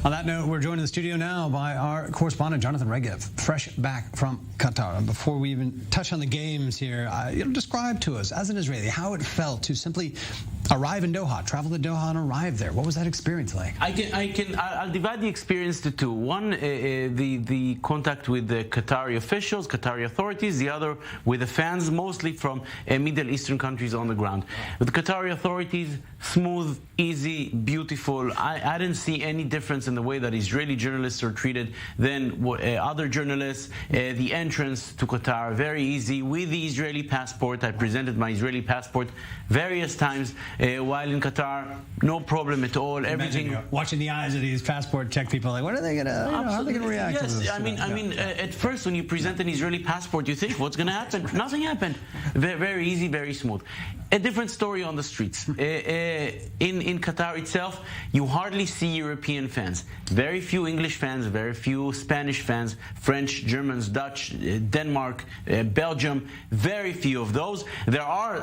On that note, we're joined in the studio now by our correspondent, Jonathan Regev, fresh back from Qatar. And before we even touch on the games here, describe to us, as an Israeli, how it felt to simply arrive in Doha, travel to Doha and arrive there. What was that experience like? I'll divide the experience to two. One, the contact with the Qatari officials, Qatari authorities. The other with the fans, mostly from Middle Eastern countries on the ground. With the Qatari authorities, smooth, easy, beautiful. I didn't see any difference in the way that Israeli journalists are treated than other journalists. The entrance to Qatar, very easy. With the Israeli passport, I presented my Israeli passport various times while in Qatar. No problem at all. Everything. Watching the eyes of these passport check people, like, what are they gonna? How are they gonna react? Yes, to this? I mean, at first when you present an Israeli passport, you think, what's gonna happen? Nothing happened. Very easy, very smooth. A different story on the streets. In Qatar itself, you hardly see European fans. Very few English fans, very few Spanish fans, French, Germans, Dutch, Denmark, Belgium, very few of those. There are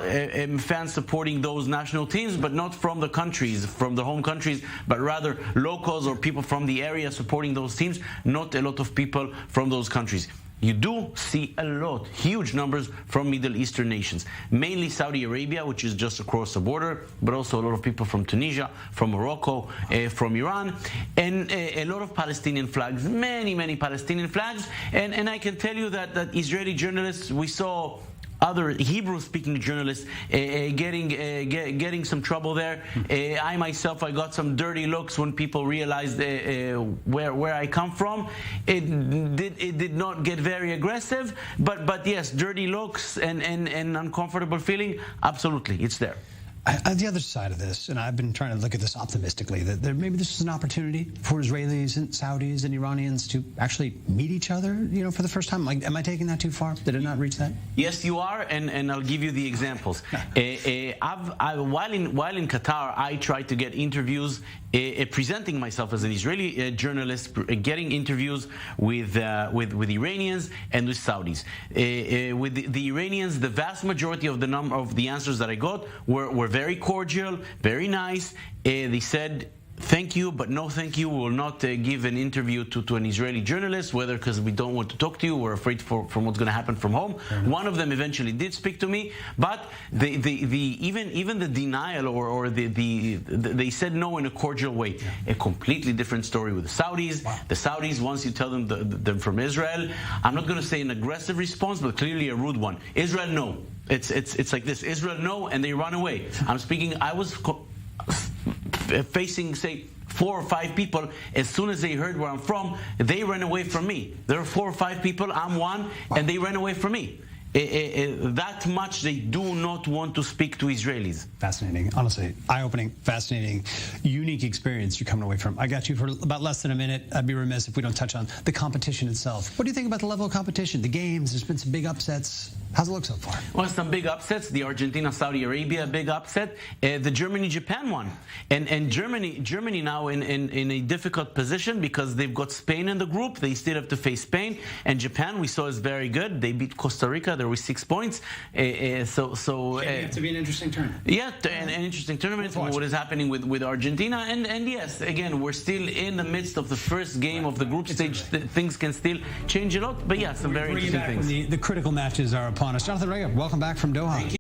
fans supporting those national teams, but not from the countries, from the home countries, but rather locals or people from the area supporting those teams, not a lot of people from those countries. You do see a lot, huge numbers from Middle Eastern nations, mainly Saudi Arabia, which is just across the border, but also a lot of people from Tunisia, from Morocco, from Iran, and a lot of Palestinian flags, many Palestinian flags. And I can tell you that Israeli journalists, we saw other Hebrew-speaking journalists getting some trouble there. I myself, I got some dirty looks when people realized where I come from. It did not get very aggressive, but yes, dirty looks and uncomfortable feeling, absolutely, it's there. On the other side of this, and I've been trying to look at this optimistically, that maybe this is an opportunity for Israelis and Saudis and Iranians to actually meet each other, for the first time. Like, am I taking that too far? Did it not reach that? Yes, you are, and I'll give you the examples. While in Qatar, I tried to get interviews, presenting myself as an Israeli journalist, getting interviews with Iranians and with Saudis. With the Iranians, the vast majority of the answers that I got were very cordial, very nice. They said, thank you, but no thank you. We will not give an interview to an Israeli journalist, whether because we don't want to talk to you, we're afraid from what's going to happen from home. One of them eventually did speak to me, but even the denial or they said no in a cordial way. A completely different story with the Saudis. Wow. The Saudis, once you tell them they're from Israel, I'm not going to say an aggressive response, but clearly a rude one. Israel, no. It's like this. Israel, no, and they run away. I was facing, say, 4 or 5 people. As soon as they heard where I'm from, they ran away from me. There are 4 or 5 people, I'm one, and they ran away from me. That much they do not want to speak to Israelis. Fascinating. Honestly, eye-opening, fascinating, unique experience you're coming away from. I got you for about less than a minute. I'd be remiss if we don't touch on the competition itself. What do you think about the level of competition? The games, there's been some big upsets. How's it look so far? Well, some big upsets. The Argentina-Saudi Arabia big upset. The Germany-Japan one. And Germany now in a difficult position because they've got Spain in the group. They still have to face Spain. And Japan, we saw, is very good. They beat Costa Rica. There were 6 points. Shaping up to be an interesting tournament. Yeah, an interesting tournament. What is happening with Argentina. And yes, again, we're still in the midst of the first game of the group stage. Things can still change a lot. But yeah, some very interesting things. The critical matches are upon us. Jonathan Regev, welcome back from Doha.